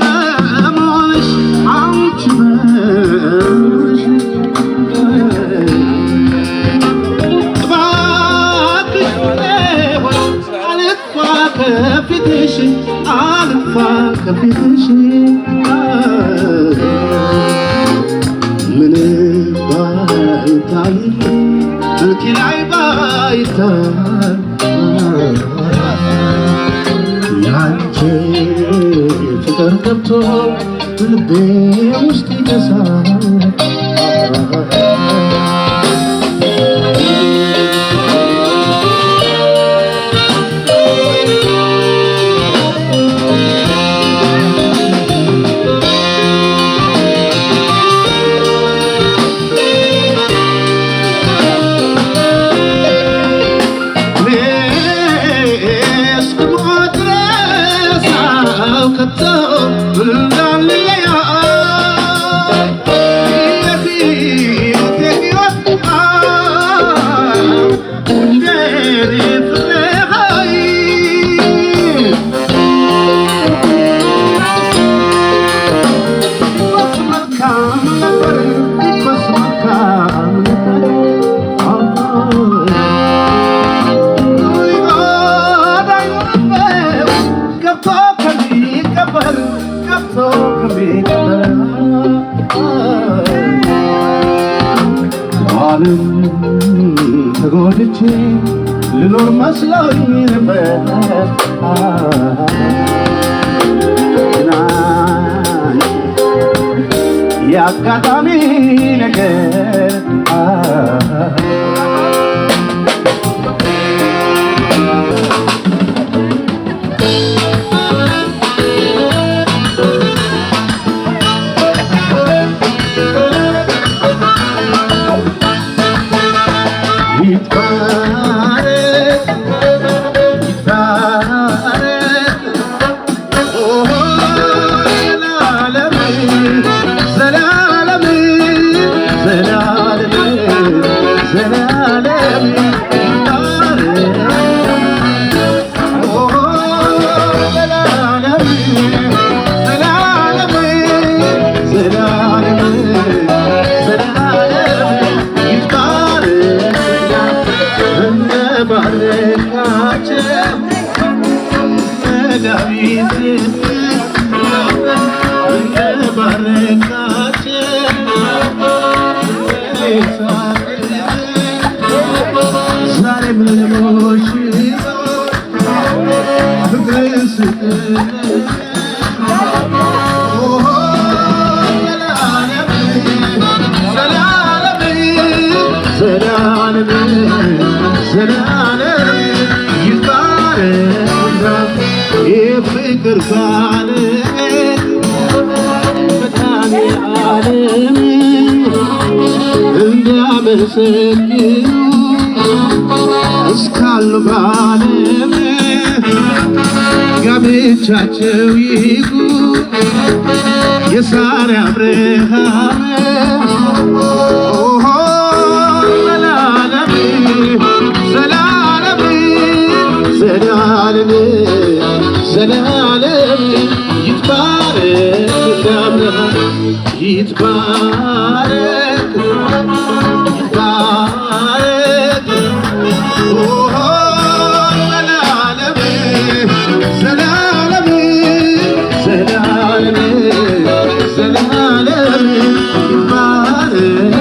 በመሆንሽ አንቺ በመሆንሽ እባክሽ አልጥፋ ከፊትሽ አልጥፋ ከፊትሽ ምን ባይታይ መልኬ ላይ ባይታይ ያንቺ ፍቅር ገብቶ ልቤ ውስጥ ይገሳል ተጎድቼ ልኖር መስሎኝ ነበር የአጋጣሚ ነገር የፍቅር ባለቤት በታኔ ዓለም እንዲያመሰግኑ እስካሉ በዓለም ጋብቻቸው ይሁን የሳራ አብርሃም ዘላለም ዘላለም ዘላለም ዘላለም ይትባረክ አብርሃም ይትባረክ ይትባረክ ዘላለም ዘላለም ዘላለም ዘላለም ይትባረክ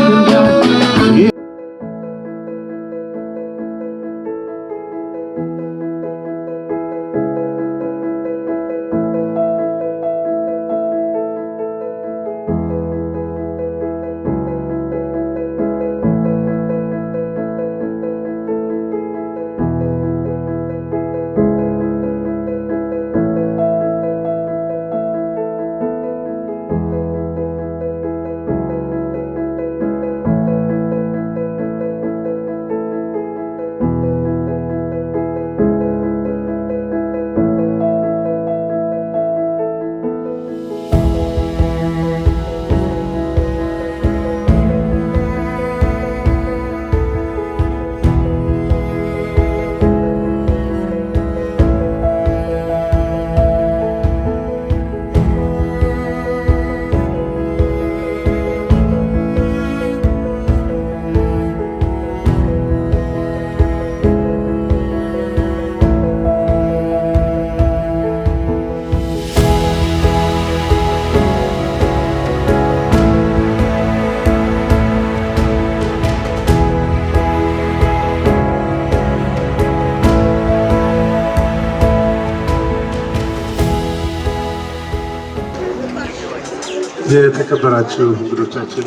የተከበራችሁ እንግዶቻችን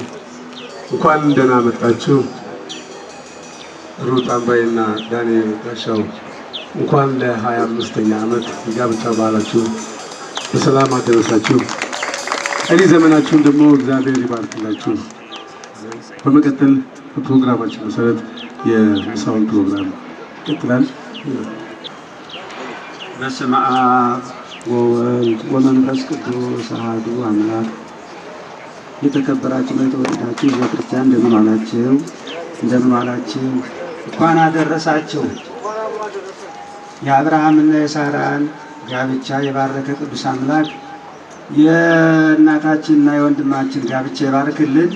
እንኳን ደህና መጣችሁ። ሩት አምባይና ዳንኤል ጋሻው እንኳን ለ25ኛ ዓመት የጋብቻ በዓላችሁ በሰላም አደረሳችሁ። ቀሪ ዘመናችሁን ደግሞ እግዚአብሔር ይባርክላችሁ። በመቀጠል በፕሮግራማችን መሰረት የምሳውን ፕሮግራም ይቀጥላል። በስመ አብ ወወልድ ወመንፈስ ቅዱስ አሐዱ አምላክ። የተከበራችሁ የተወደዳችሁ ቤተክርስቲያን እንደምን ዋላችሁ? እንደምን ዋላችሁ? እንኳን አደረሳችሁ። የአብርሃምና የሳራን ጋብቻ የባረከ ቅዱስ አምላክ የእናታችንና የወንድማችን ጋብቻ ይባርክልን።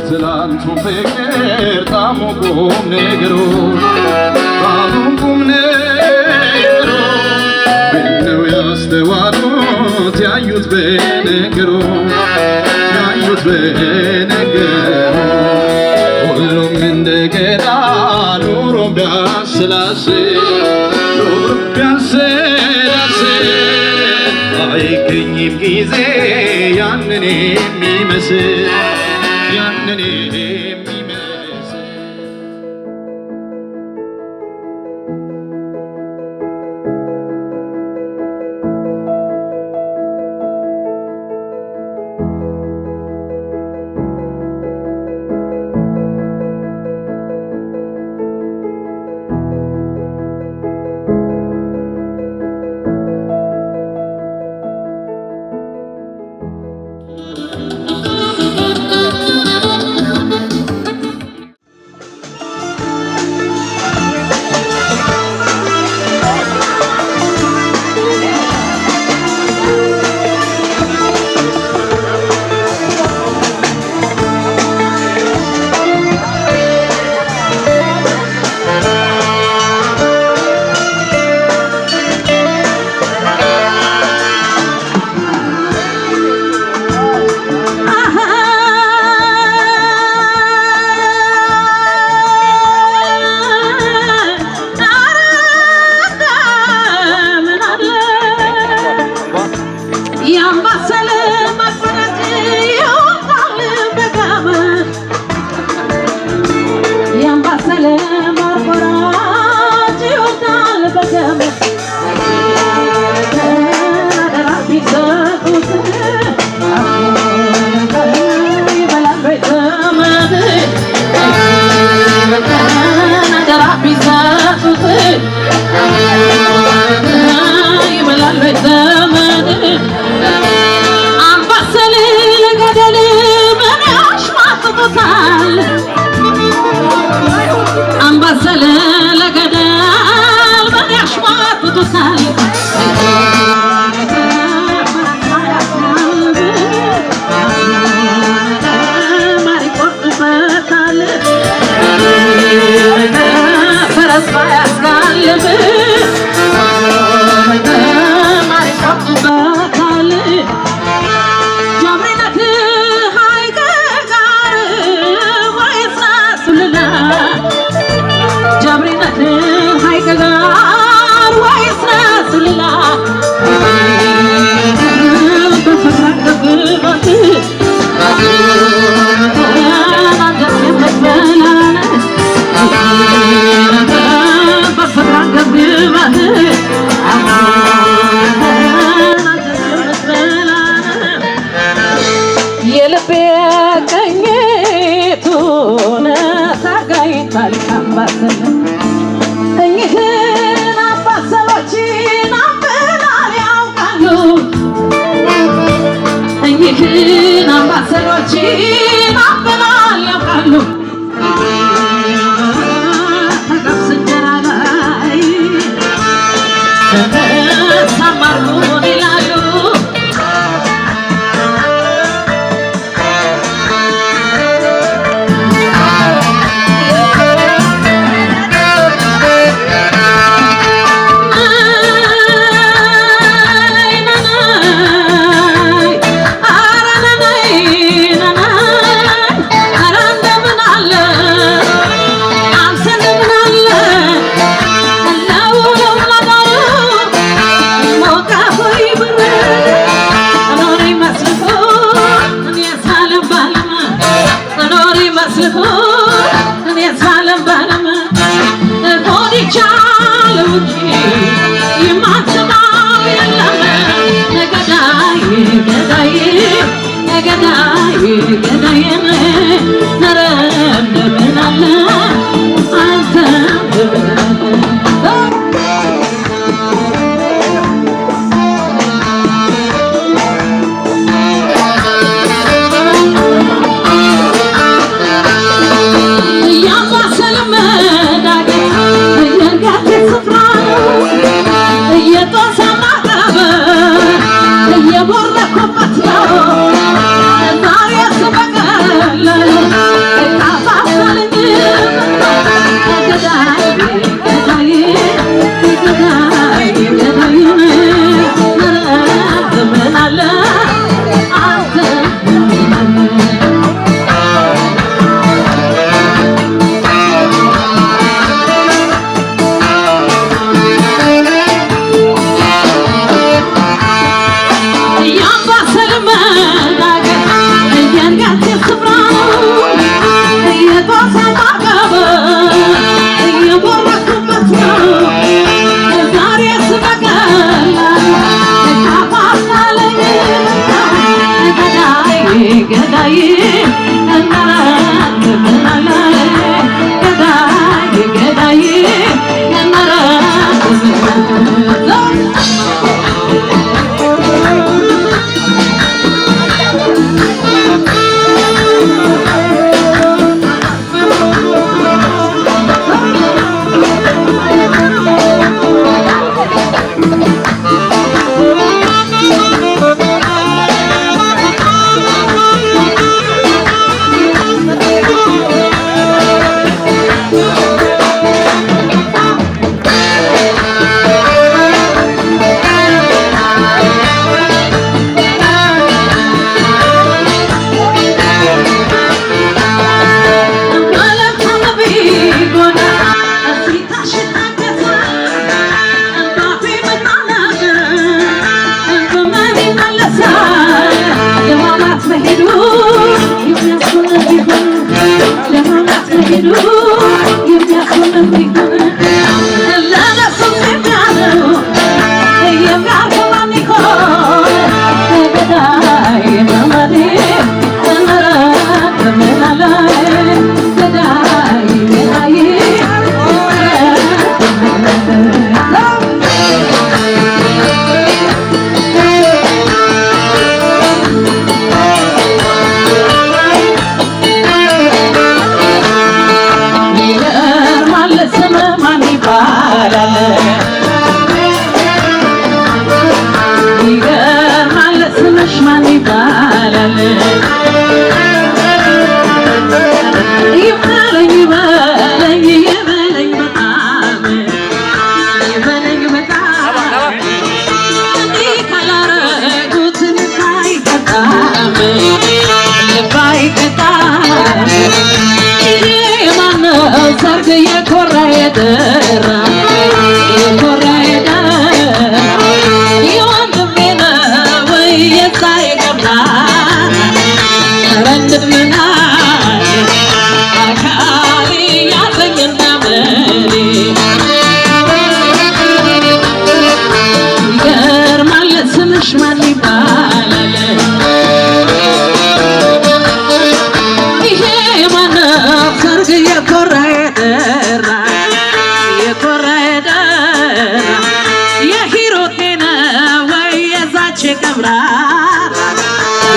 ትላንቱ ፍቅር ጣሙ ቁም ነገሩ ምነው ያስተዋሉት ያዩት በነገሩ ሁሉም እንደገና ኑሮ ቢያሰላስል አይገኝም ጊዜ ያንን የሚመስል Bye. ይናበናል ያውቃሉ ተገብስ እንጀራ ላይ ተሳማርጎን ይላሉ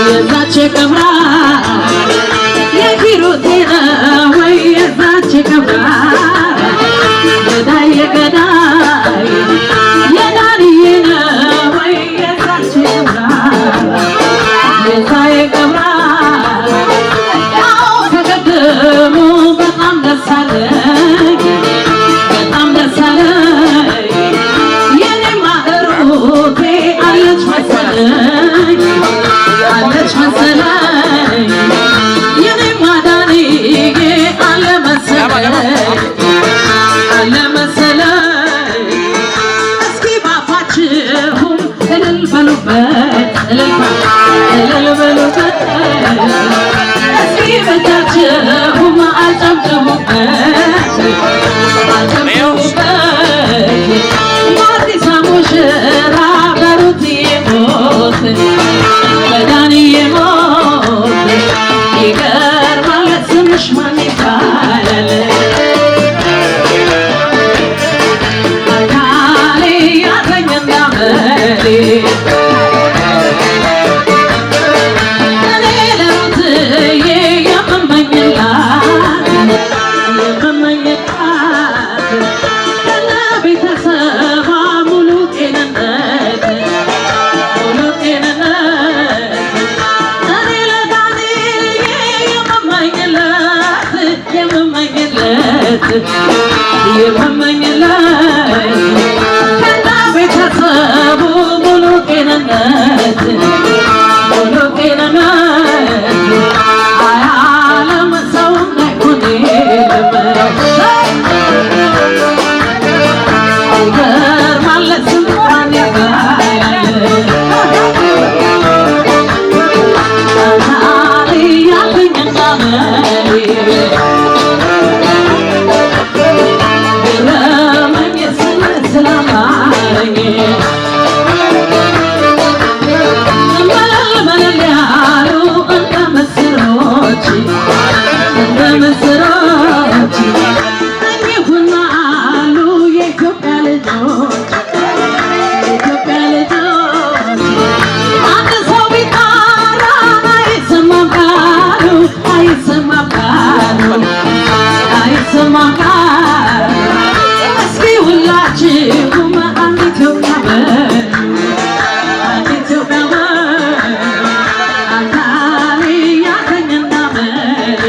የዛች ቀብራ እልል በሉበት እስኪ በእጃችሁም አጨብጭቡበት የአዲስ ሙሽራ በሩት ሞት በዳንዬ ሞት ይገርማል ስምሽ ማን ይባላል አካሌ ያዘኝ እንዳመሌ የመመኝለት ከና ቤተሰቡ ሙሉ ጤንነት አያለም ሰው እንዳይሆን ይገርማል ስንኳን ይባላል አካል ያለኝ እንዳመሌ እስኪ ሁላችሁም አንድ ኢትዮጵያ አካሌ ያዘኝ እንዳመሌ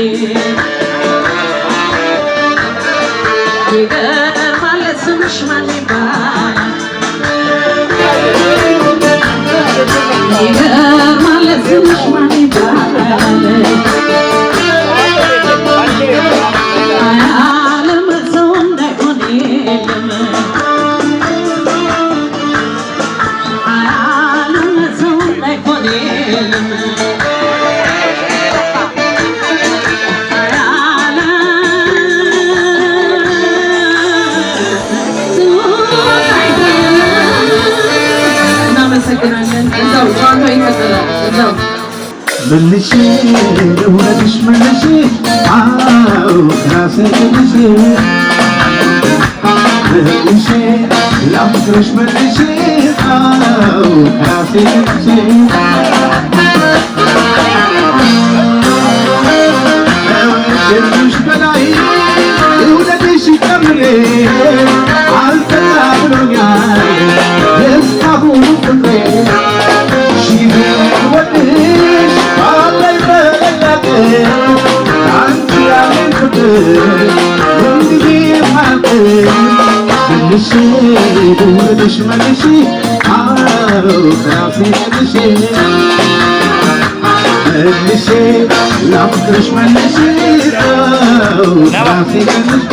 ይገርማል ስምሽ ማን ይባላል ይገርማል ስምሽ ማን ይባላል አያለም ሰው እንዳይሆን የለም አያለም ሰው እንዳይሆን የለም እናመሰግናለን። እዛው ጨዋታ ይቀጥላል። እዛው መልሼ ልውለድሽ መልሼ አዎ ራሴ መልሼ መልሼ ላፍቅርሽ መልሼ አዎ ራሴ መልሼ ከወደድኩሽ በላይ ልውለድሽ ጨምሬ አልጠላ ብሎኛል የእስካሁኑ ፍቅሬ ወድሽ ባላይ በላቀ አንቺ ያለን ፍቅር እንግዲህ ማቅ መልሼ ልውለድሽ መልሼ አዎ ራሴ መልሼ መልሼ ላፍቅርሽ መልሼ አዎ ራሴ መልሼ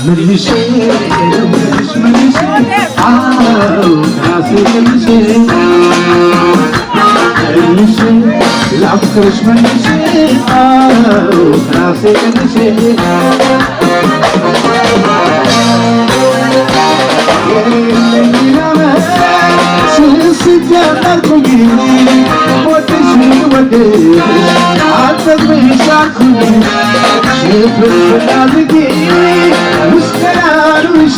መልሼ ልውለድሽ መልሼ አዎ ራሴ መልሼ መልሼ ላፍቅርሽ መልሼ አዎ ራሴ መልሼ የሌለኝን አመት ስስት ጀመርኩኝ ወድሽ ወድሽ አልጠግብሽ አልኩኝ ሽፍርፍር አድርጌ ምስጋናሽ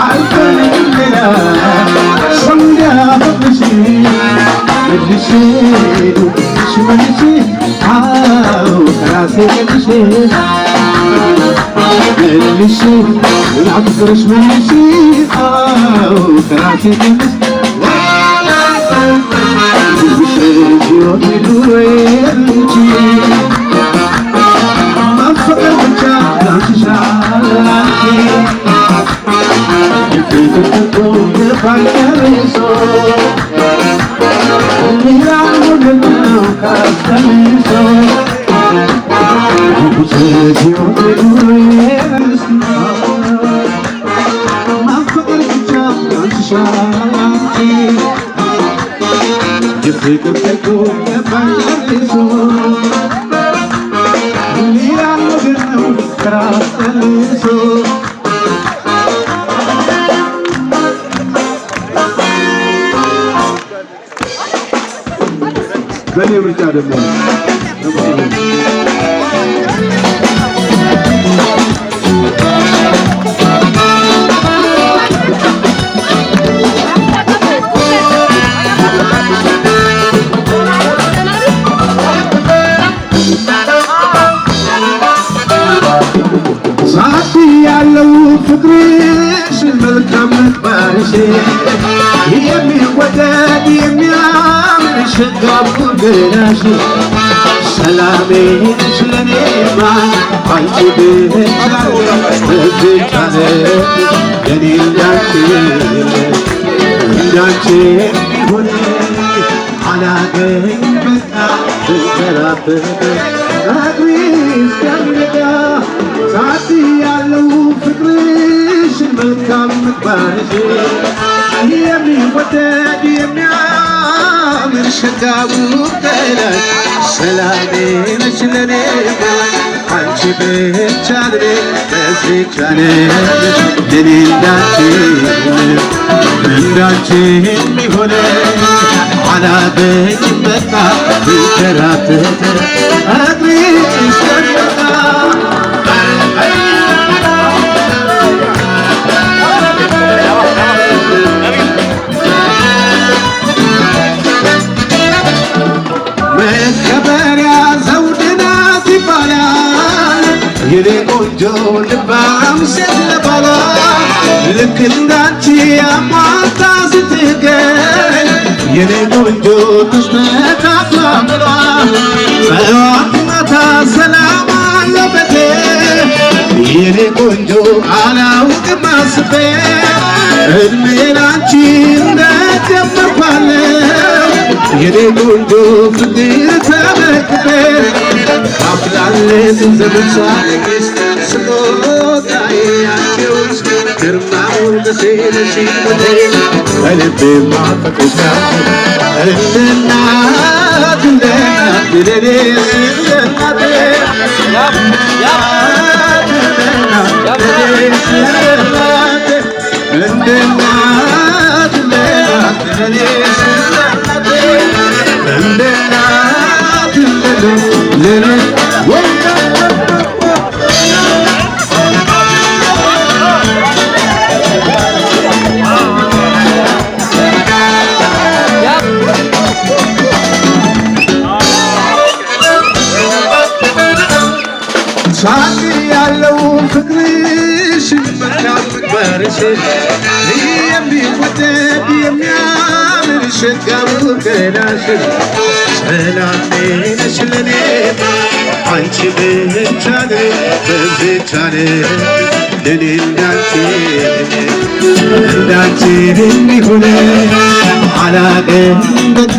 አልፈልግም ሌላ ሰው እንዲያፈቅርሽ መልሼ ልውለድሽ መልሼ አዎ ራሴ መልሼ ملشي العطرش ملشي كراسي تلس بشرجي وطلوينتي ما فقر بجا لانشالاتي يفيدتكو يفايرسو ميرانو دنو كاستميسو بشرجي وطلوينتي ما فقر بجا لانشالاتي يفيدتكو يفايرسو ميرانو دنو كاستميسو በኔ ምርጫ ደግሞ ሳቲ ያለው ፍቅርሽ መልካም ምግባርሽ የሚወደድ የሚያምር ሸጋቡ ገላሽ ሰላሜ ነሽ ለኔማ አንቺ ብቻ ብቻ የኔ እንዳንቺ የሚሆን አላገኝ በቃ ብንከራተት እግሬ እስኪያምነጋ ሳቲ ያለው ፍቅርሽ መልካም ምግባርሽ የሚወደድ የሚያምር ሸጋቡ ገላሽ ሰላሜ ነሽ ለኔማ አንቺ ብቻ በዚች ዓለም ለኔ እንዳንቺ የሚሆን አላገኝም በቃ ብንከራተት እግሬ እስኪያምነጋ መከበሪያ ዘውድ ናት ይባላል የኔ ቆንጆ ልባም ሴት ለባሏ ልክ እንዳንቺ አሟልታ ስትገኝ የኔ ቆንጆ ተስተካክላ ብሏ ጠዋት ማታ ሰላም አለበቴ የኔ ቆንጆ አላውቅም አስቤ እድሜ ላንቺ እንደጀመርኳለሁ የኔ ቆንጆ ፍቅር ተመክቤ አፍላለት ዘመን ሳለቅስ ስጦታዬ አንቺ ውስጥ ግርማ ሞገሴ ነሽ ሞቴ በልቤ ማፈቅርሽ እንደ እናት ለኔስ እንደ እናቴ እንደ እናት ለኔስ እንደ እናት ለኔ ሳቂ ያለው ፍቅርሽ መልካም ምግባርሽ የሚወደድ የሚያምር ሸጋው ገላሽ ሰላሜ ነሽ ለኔማ አንቺ ብቻ በዚች ዓለም ለኔ እንዳንቺ የሚሆን አላገኝም በቃ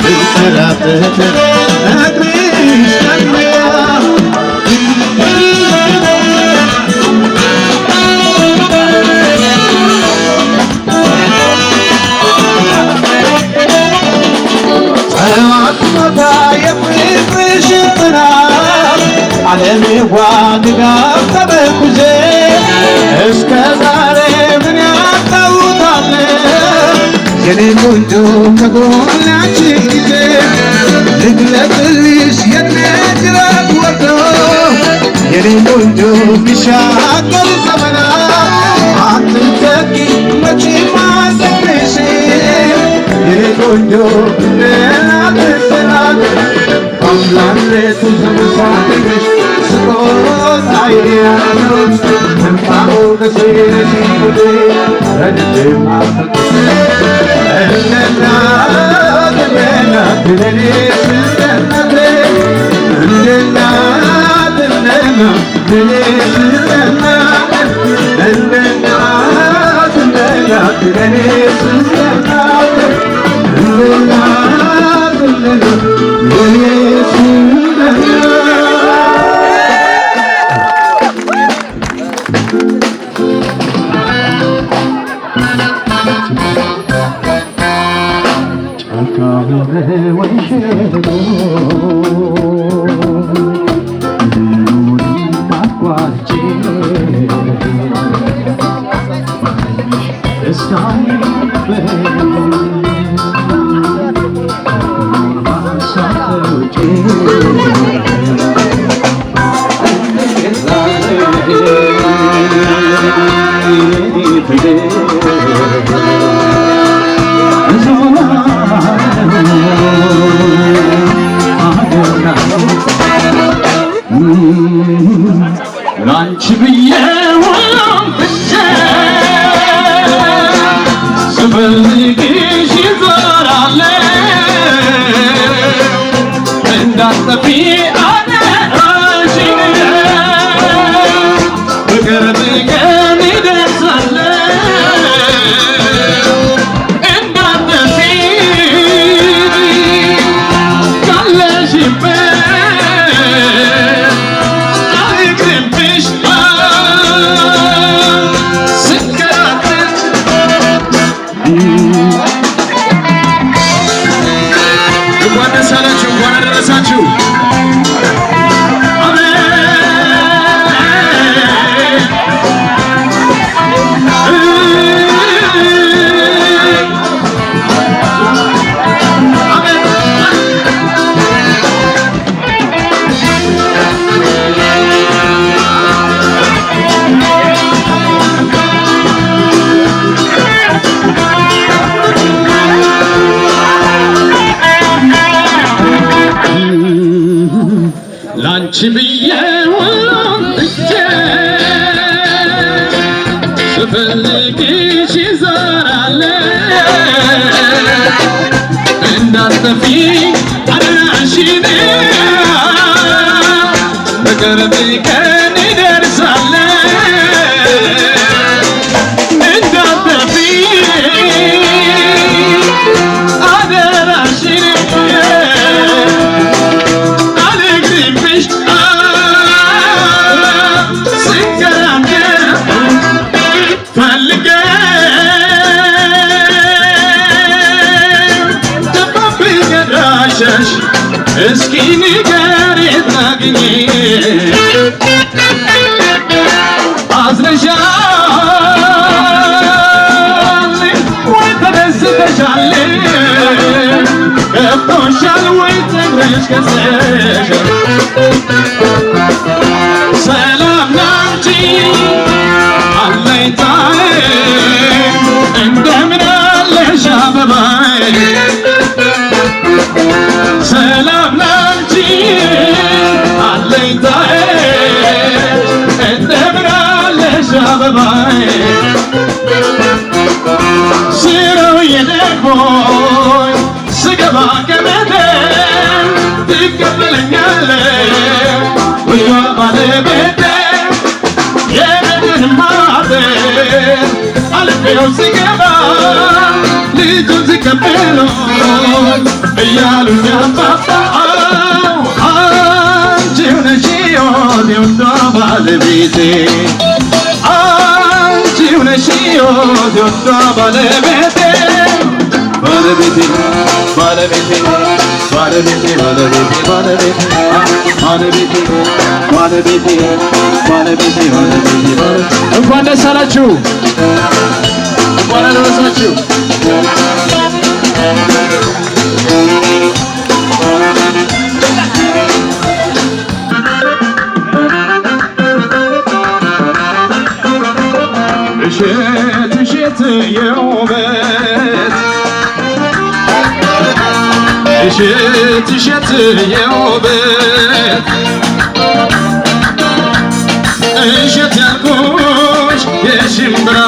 ብንከራተት እግሬ እስኪያምነጋ የፍቅርሽ ጥናት ዓለሜዋ ድጋፍ ተመርኩዤ እስከ ዛሬ ምን ያጣውታለ የኔ ቆንጆ ከጎናች ጊዜ ልግለጽልሽ የነግራት ወርዶ የኔ ቆንጆ ቢሻገር ዘመና አትተኪ መቼም አልዘግንሽ የኔ ቆንጆ ብናትሰናት አምላክ ሌቱ ዘመሳትሽ ስጦታዬ ያለች ላንቺ ብዬ ሁሉም ትቼ ስፈልግሽ እዞራለሁ እንዳትጠፊ አደራሽን በቅርብ ቀን እደርሳለሁ እንዳትጠፊ ካለሽበት ላንቺ ብዬ ሁሉም ትቼ ስፈልግሽ እዞራለሁ እንዳትጠፊ አደራሽን በቅርብ ቀን እደርሳለሁ እንዳትጠፊ አደራሽን እስኪ ንገሪት ናግኝ አዝነሻል ወይ ተደስተሻል ገብቶሻል ወይ ትንሽ ከሰሻል ሰላም ላንቺ አለኝታዬ እንደምን አለሽ አበባዬ ሰላም ላንቺ አለኝታዬ እንደምን አለሽ አበባዬ ስራው የደክሞኝ ስገባ ከቤቴ ትቀበለኛለህ ውዷ ባለቤቴ የቤትን ማህበር አልፌው ስገባ ልጁን ሲቀበሉኝ እያሉኝ አባባ አንቺው ነሽ ሕይወቴ ውዷ ባለቤቴ አንቺው ነሽ ሕይወቴ ውዷ ባለቤቴ ባለቤቴ ባለቤቴ ባለቤቴ ባለቤቴ ባለቤቴ ባለቤቴ ባለቤቴ ባለቤቴ ባለቤቴ እንኳን ደስ አላችሁ እንኳን አደረሳችሁ እሸት እሸት የውበት እሸት እሸት የውበት እሸት ያልኩት ሽምብራ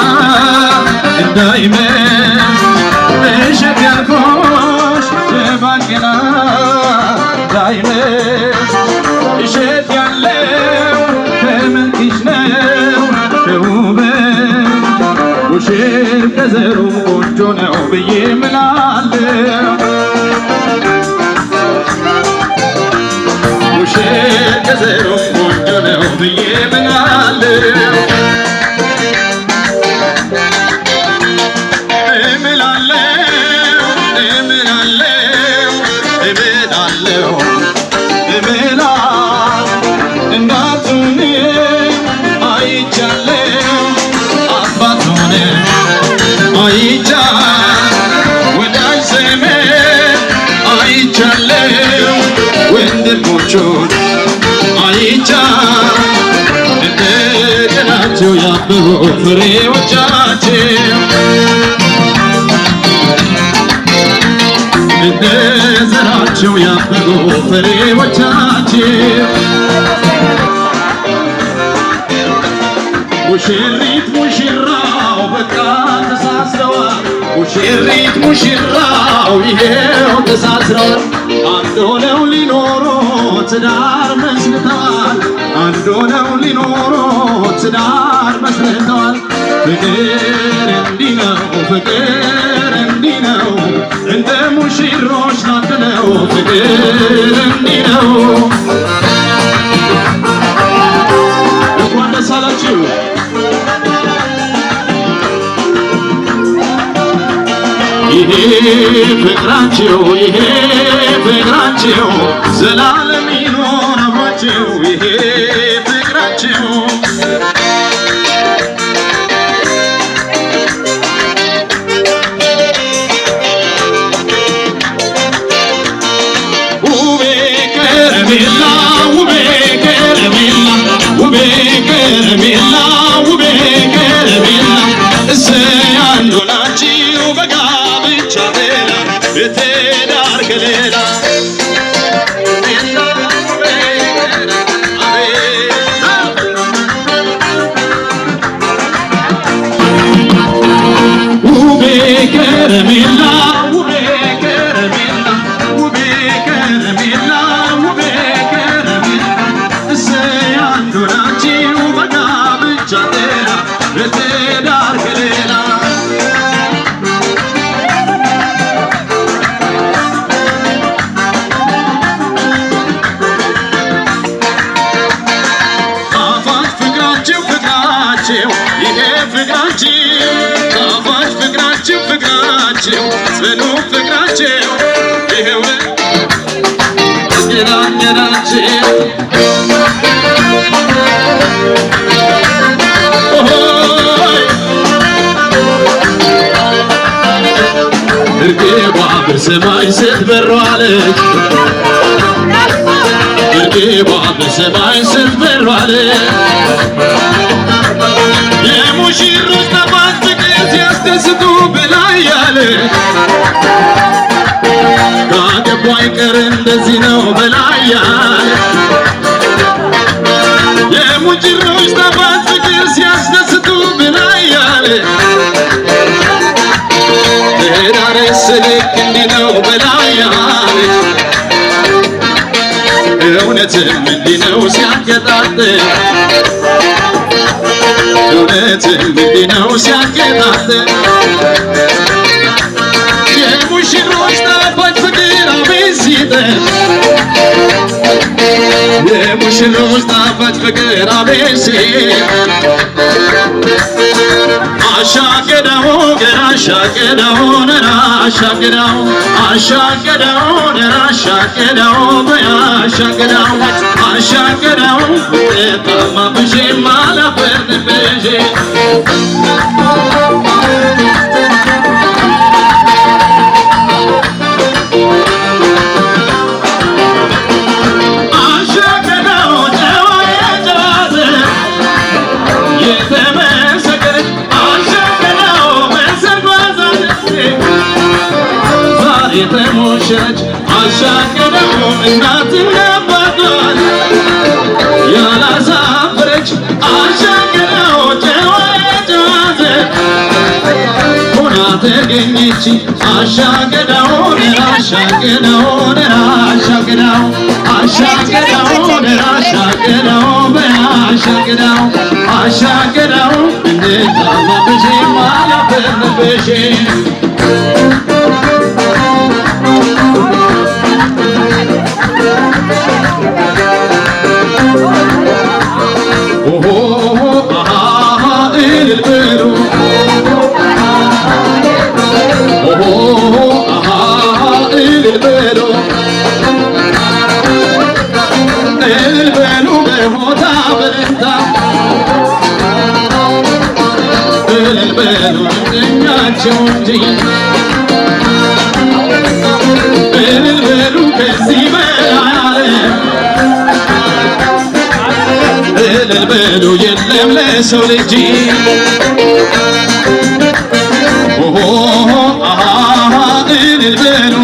እንዳይመሽ እሸት ያልኩሽ ባቄላ እንዳይመሽ እሸት ያለው ከመልክሽ ነው ከውበት ሙሽር ከዘሩ ቆንጆ ነው ብዬ እምላለሁ ሙሽር ከዘሩ ቆንጆ ነው ብዬ እምላለሁ እናቱን አይቻለው አባቱን አይቻ ወዳጅ ዘመድ አይቻለው ወንድሞቹን አይቻ እንደገናቸው ያበቡ ፍሬዎቻቸው እንደ ዘራቸው ያበቡ ፍሬዎቻቸው ሙሽሪት ሙሽራው በቃ ተሳስረዋል ሙሽሪት ሙሽራው ይሄው ተሳስረዋል አንድ ሆነው ሊኖሩ ትዳር መስርተዋል አንድ ሆነው ሊኖሩ ትዳር መስርተዋል ፍቅር እንዲህ ነው ፍቅር እንዲህ ነው እንደ ሙሽሮች ናፍነው ፍቅር እንዲህ ነው እንኳን ደስ አላችሁ ይሄ ፍቅራቸው ዘላለም ይኖር አብሯቸው ይሄ ፍቅራቸው ውቤ ከረሜላ ውቤ ከረሜላ ውቤ ከረሜላ ውቤ ከረሜላ እሰይ አንድ ሆናችሁ በጋብቻ ሌላ የትዳር ከሌላ ውቤ ከረሜላ ውቤ ከረሜላ ውቤ ከረሜላ ውቤ ከረሜላ እሰይ አንድ ሆናችሁ በጋብቻ ሌላ የትዳር ከሌላ ጣፋጭ ፍቅራችሁ ይሄ ፍቅራችሁ ጣፋጭ ፍቅራችሁ ጽኑ ፍቅራችሁ ይሄው ተገናኘናችሁ እርግቧ በሰማይ ስትበር ዋለች እርግቧ በሰማይ ስትበር ዋለች የሙሽሮች ጣፋጭ ፍቅር ሲያስደስቱ በላይ ያለ ካገቡ አይቀር እንደዚህ ነው በላይ ያለ የሙሽሮች ጣፋጭ ፍቅር ሲያስደስቱ በላይ ያለ ትዳር ስልክ እንዲህ ነው በላይ ያለ እውነትም እንዲህ ነው ሲያገጣጥም እውነትም እንዲህ ነው ሲያገጣጥም የሙሽሮች ጣፋጭ ፍቅር አቤት ሲጥም የሙሽሮች ጣፋጭ ፍቅር አቤት ሲጥም አሻገዳው ገና አሻገዳው ነራ አሻገዳው አሻገዳው ነራ አሻገዳው በያሻገዳው አሻገዳው ተጣማ ብሼ ማላፈር ብሼ የተሞሸች አሻገረው እናትና አባቷን ያላሳፈረች አሻገረው ጨዋ ተገኘች አሻገዳውን አሻገዳውን አሻገዳው አሻገዳውን አሻገዳው በአሻገዳው አሻገዳው እንድታማብሽ ማላፈርብሽ በሉ የለም ለሰው ልጅ እልል በሉ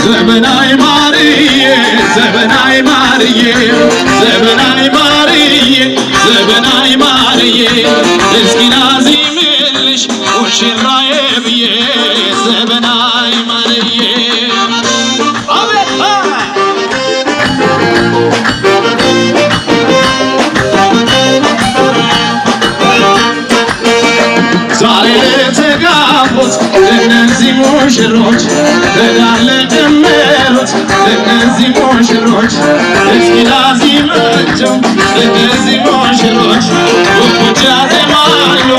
ዘመናዊ ማርዬ ዘመናዊ ማርዬ ዘመናዊ ማርዬ ዘመናዊ ማርዬ እስኪ ላዚምልሽ ሙሽራዬ ብዬ ዘመናዊ ማርዬ ዛሬ ለተጋቡት እነዚህ ሙሽሮች ትዳር ለጀመሩት እነዚህ ሙሽሮች እስኪ ላዚማቸው እነዚህ ሙሽሮች ወፎች ያዜማሉ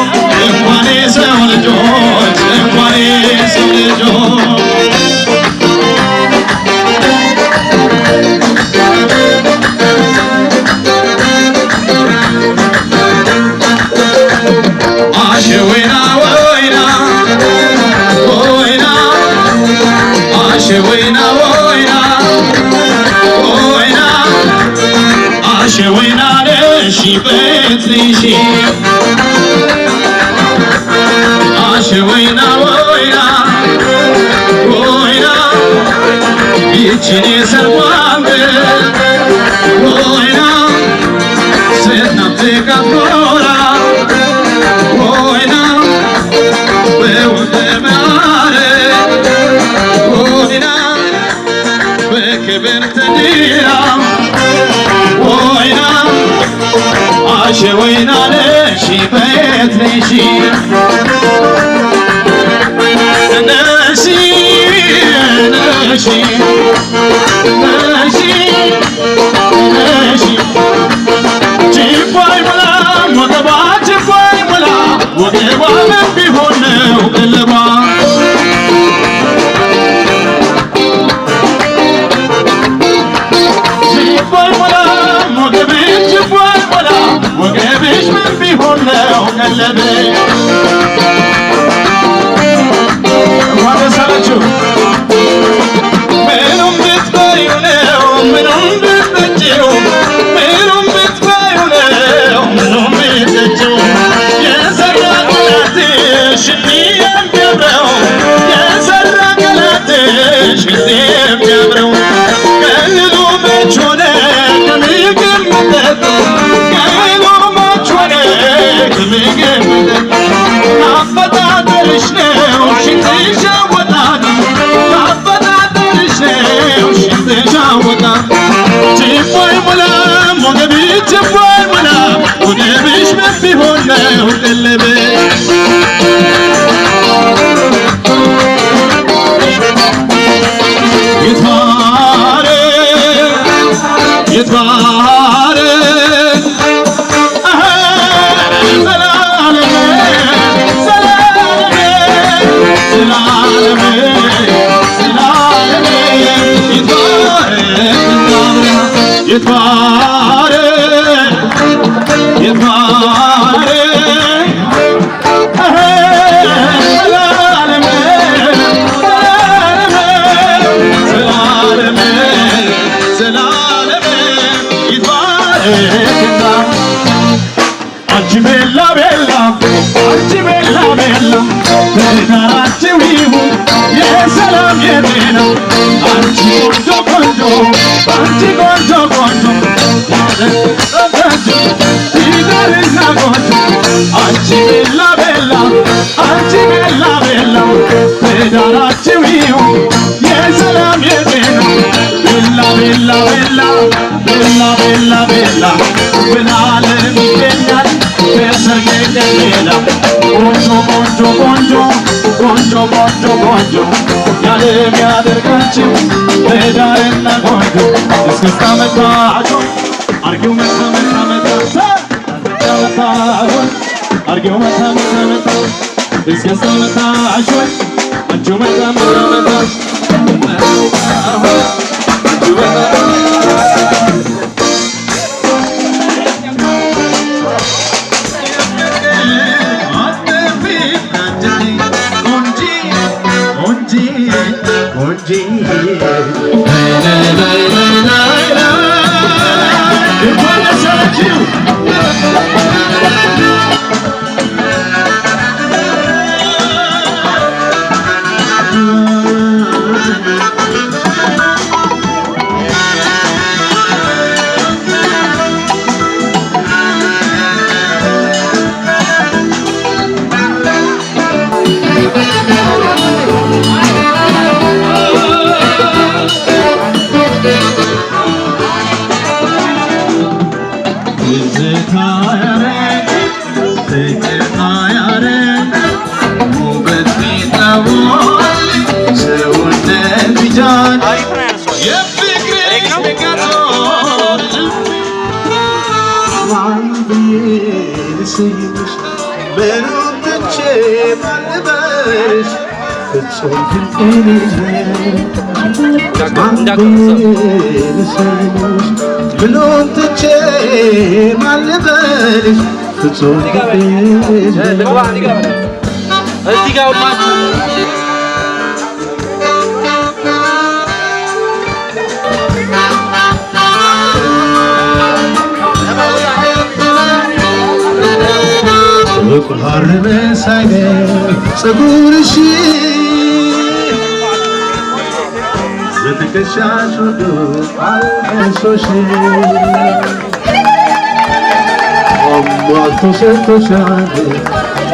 እንኳን የሰው ልጆች እንኳን የሰው ልጆች አሸወይና ወይና ወይና አሸወይና ወይና ወይና አሸወይና ለሺ በትልሺ አሸወይና ወይና ወይና ይችን የሰርጓን ወይና ስትናፍቃት ወይና በወደማረ ወይና በክብር ተድራ ወይና አሸወይና ለሺ በትልሺ ነሺ ነሺ ነሺ ነሺ ጭፋይ ሙላ ወገባ ጭፋይ ሙላ ወገባ ምን ቢሆን ነው ቀለባ ጭፋይ ሙላ ወገብሽ ጭፋይ ሙላ ወገብሽ ምን ቢሆን ነው ቀለቤ ዋደሳላችሁ ምኑም ብትበዩ ነው ምኑም ብትጠጪው ምኑም ብትበዩ ነው ምኑም ብትጠጪው የሰራ ገላትሽ እንዲህ የሚያምረው የሰራ ገላትሽ እንዲህ የሚያምረው ቀልሉ መች ሆነ ከምግብ መጠጥ ቀልሉ መች ሆነ ከምግብ መጠጥ አፈጣጠርሽ ነው ሽንትሽ አወጣጥ አፈጣጠርሽ ነው ሽንትሽ አወጣጥ ጭፋይ ሙላ ወገብሽ ጭፋይ ሙላ ወገብሽ ምን ቢሆን ነው ቀለቤ ይትባረክ ይትባረክ ይትባረክ አንቺ ቤላ ቤላ አንቺ ቤላ ቤላ ትዳራችሁ ይሁን የሰላም የጤና አንቺ ቆንጆ ቆንጆ አንቺ ቆንጆ ቆንጆ ማለት ይደርና ቆንጆ አንቺ ቤላ ቤላ አንቺ ቤላ ቤላ ትዳራችሁ ይሁን የሰላም የጤና ቤላ ቤላ ቤላ ቤላ ቤላ ቤላ ብላለም ይገኛል ከሰርጌ ሌላ ቆንጆ ቆንጆ ቆንጆ ቆንጆ ቆንጆ ቆንጆ ያለም ያደርጋችሁ ትዳርና ቆንጆ እስክስታ መታችሁ አርጊው መታ መታ መታ መታ አርጊው መታ መታ መታ እስክስታ መታችሁ አንቺው መታ መታ መታ አንቺው መታ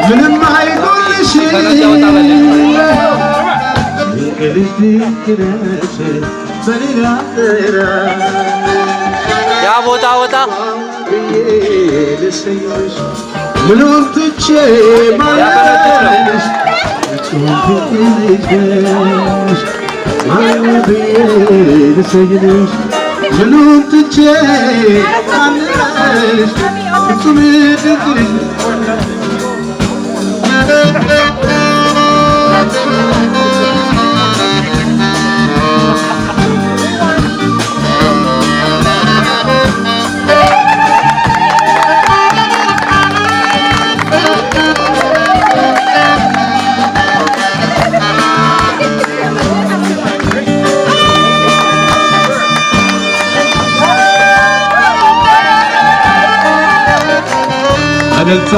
ምንም አይጎልሽ ያ ቦታ ቦታ ምንም ትቼ ማለሽ ምንም ትቼ ማለሽ ፍጹም ድንግል እልልታ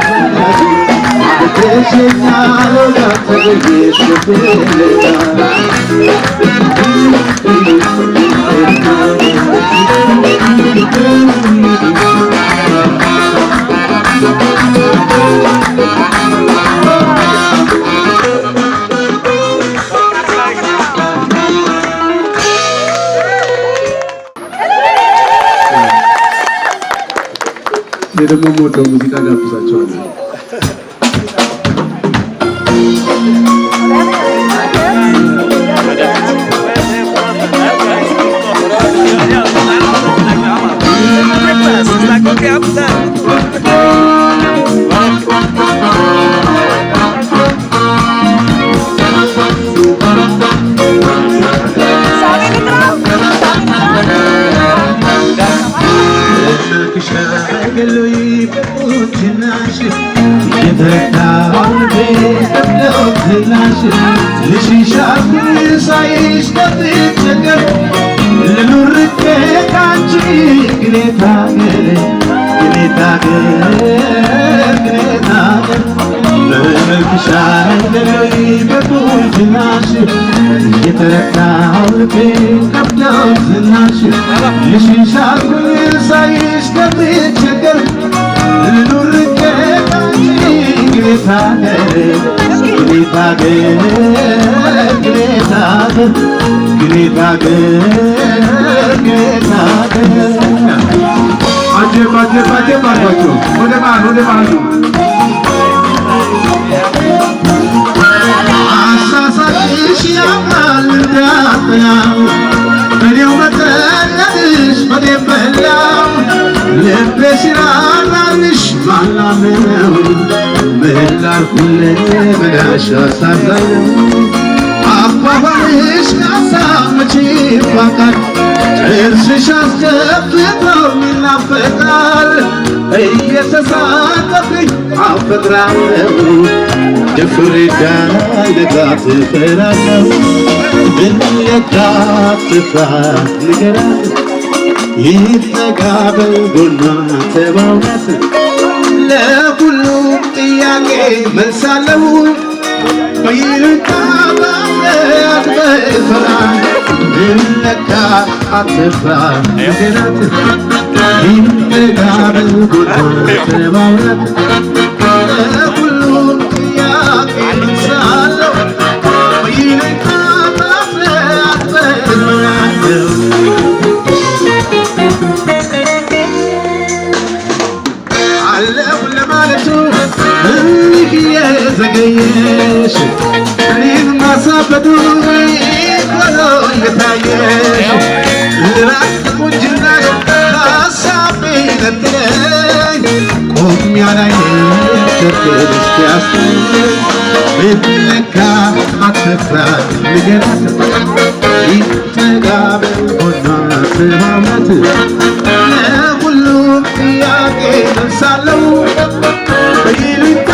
I'm ተሸኛለው ያተገኘሽ ደግሞ ሞተው ሙዚቃ ጋብዛቸዋለሁ። ለሁሉም ጥያቄ መልሳለሁ በይልታ ባለት በፍራ ልነካ አትፍራ ንገራት ይንተጋበል ጎና ተባውረት ለሁሉም ጥያቄ መልሳለሁ በይልታ ባለት በፍራ ዘገየሽ እኔን ማሳበዱ ቆሎ እየታየሽ ልራቅ ቁንጅናሽ ሀሳቤ ነጥለኝ ቆሚያ ላይ ሸርክሽ ያስኝ ብትነካ አትፍራ ንገራት ይጠጋበል ጎና ተማምረት ለሁሉም ጥያቄ መልሳለሁ በይሉኝታ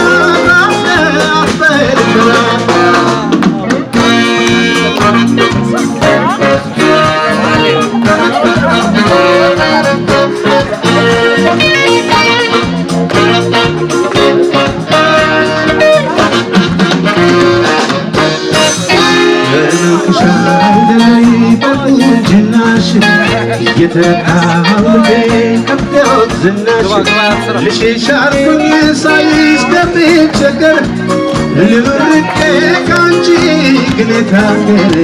ልሽሻርኩኝ ሳይሽ ደምቸገር ልብርቄ ካንቺ ግኔታገር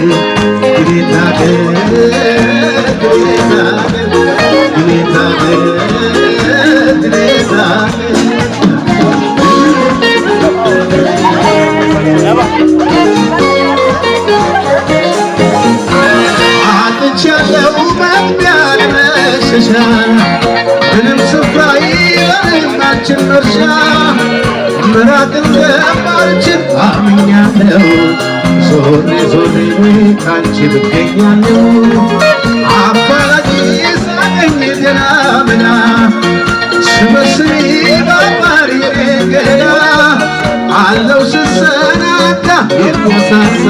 አጥቻለሁ መግቢያ ለመሸሻ ምንም ስፍራ ይበልናችን መርሻ ምራቅ እንደማልችል አምኛለሁ ዞሬ ዞሬ ካንቺ ብገኛለሁ አፋላጊ ሳገኝ ገና ምና ስመስኒ ባባሪ ገና አለው ስሰናዳ የቆሳሳ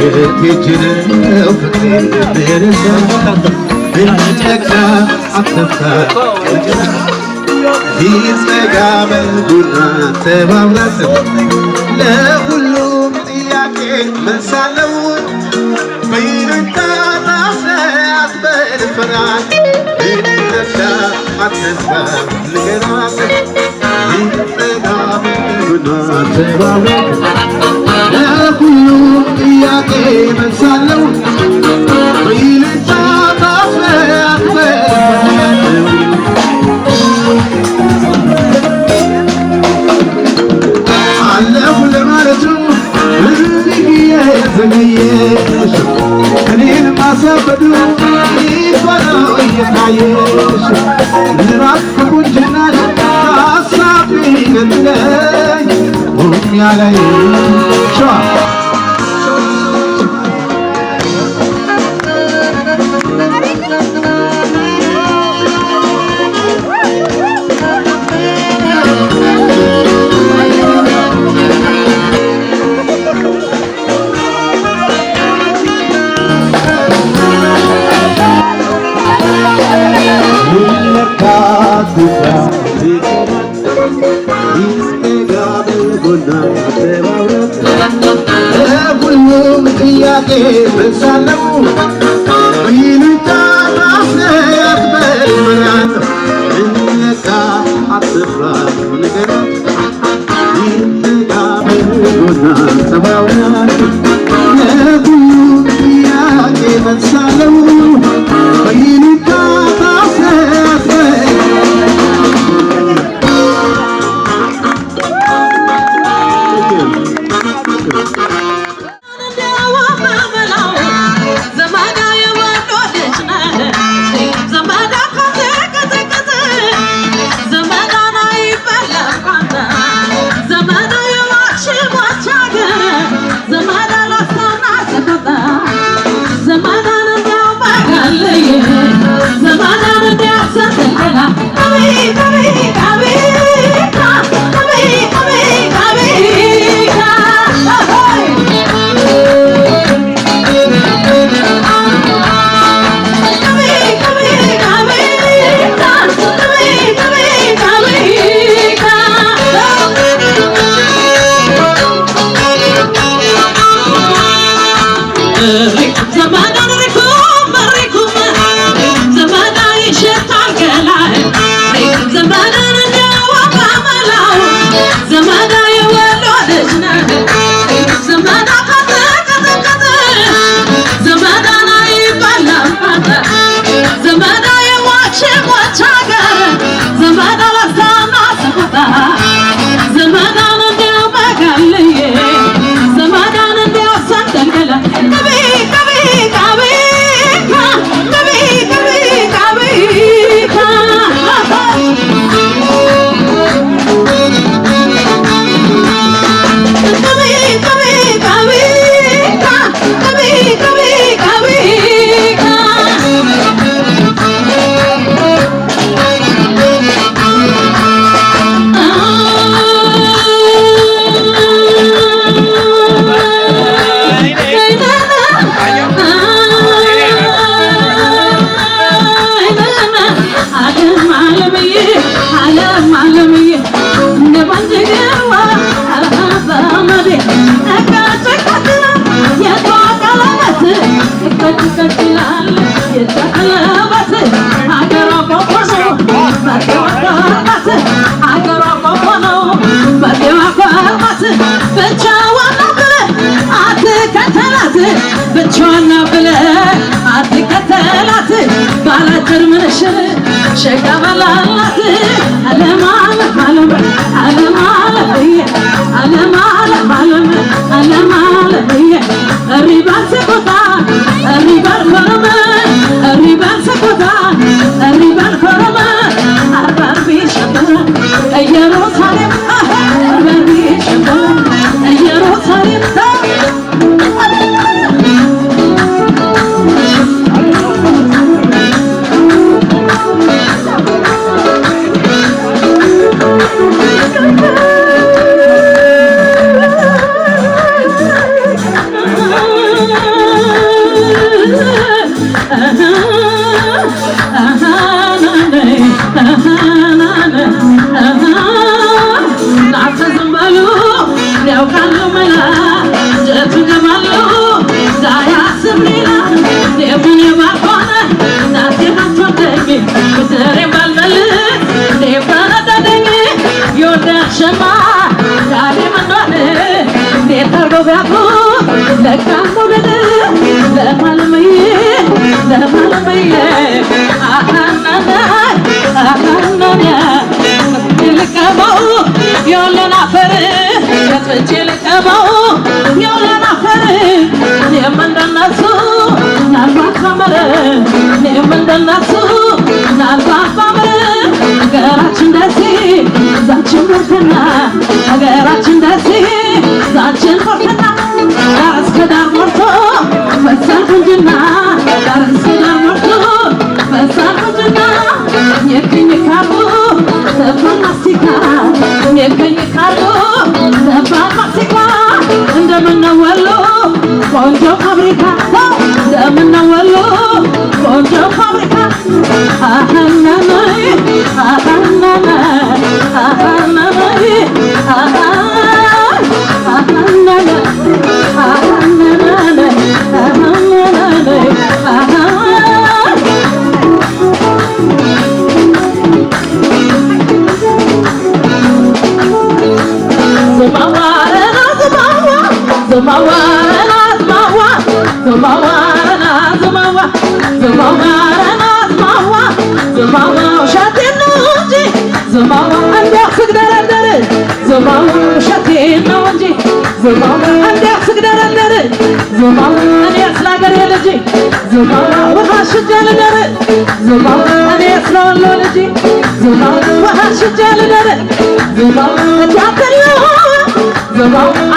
የትጅነው ፍቅሬ እንደረሳ ብንጠጋ አትፍታ ይዘጋበሉና ተባብራት ለሁሉም ጥያቄ መልሳለው በይሉኝታ ታስረት በድፍረት እንነሳ አትፍራ ንገራት ይዘጋበሉና ተባብራት ለሁሉም ጥያቄ መልሳለው በይሉኝታ ታስረት በድፍረት አለሁ ለማለቱ ዘገየሽ እኔን ማሳበዱ ይባለው እየታየሽ ልባት ከቁንጅናሽ ሀሳብ ገድለኝ ያላይ ሸዋ ሁሉም ጥያቄ መልሳለው ይሉኝታ ማስያት በልመናት እንነቃ አትፍራ ንገራት ይዘጋ በጎና ተባብራት ለሁሉም ጥያቄ መልሳለው ይሉኝታ ማስያት ብቻዋን ብለህ አትከተላት ባላጭር ምንሽር ሸጋ በላላት ዓለም ዓለም ዓለም ዓለም ዓለም ዓለም ዓለም ዓለም ዓለም ሪባን ሰቆጣ ሪባን ኮረመ ሪባን ሰቆጣ ሪባን ኮረመ አርባር ቢሸበረ ኢየሩሳሌም አርባር ቢሸበረ ኢየሩሳሌም ምክንያቱ ለካ ሞደል ለማለመዬ ለማለመዬ አሃናና አሃናና ልቀበው የወለን አፈር የጥቼ ልቀበው የወለን አፈር እኔም እንደነሱ ናልባት ባመረ እኔም እንደነሱ ናልባት ባመረ ሀገራችን ደሴ ዛችን ሞርተና ሀገራችን ደሴ ዛችን ሞርተና ዳር እስከ ዳር ሞርቶ ፈሳል ቁንጅና ዳር እስከ ዳር ሞርቶ ፈሳል ቁንጅና የክኝ ካርጎ ተፋን ማስቲካ የክኝ ካርጎ ተፋን ማስቲካ እንደምነው ወሎ ቆንጆ ፋብሪካ እንደምነው ወሎ ቆንጆ ፋብሪካ አሃናናይ አሃናናይ አሃናናይ አሃናናይ አሃናናይ አሃናናይ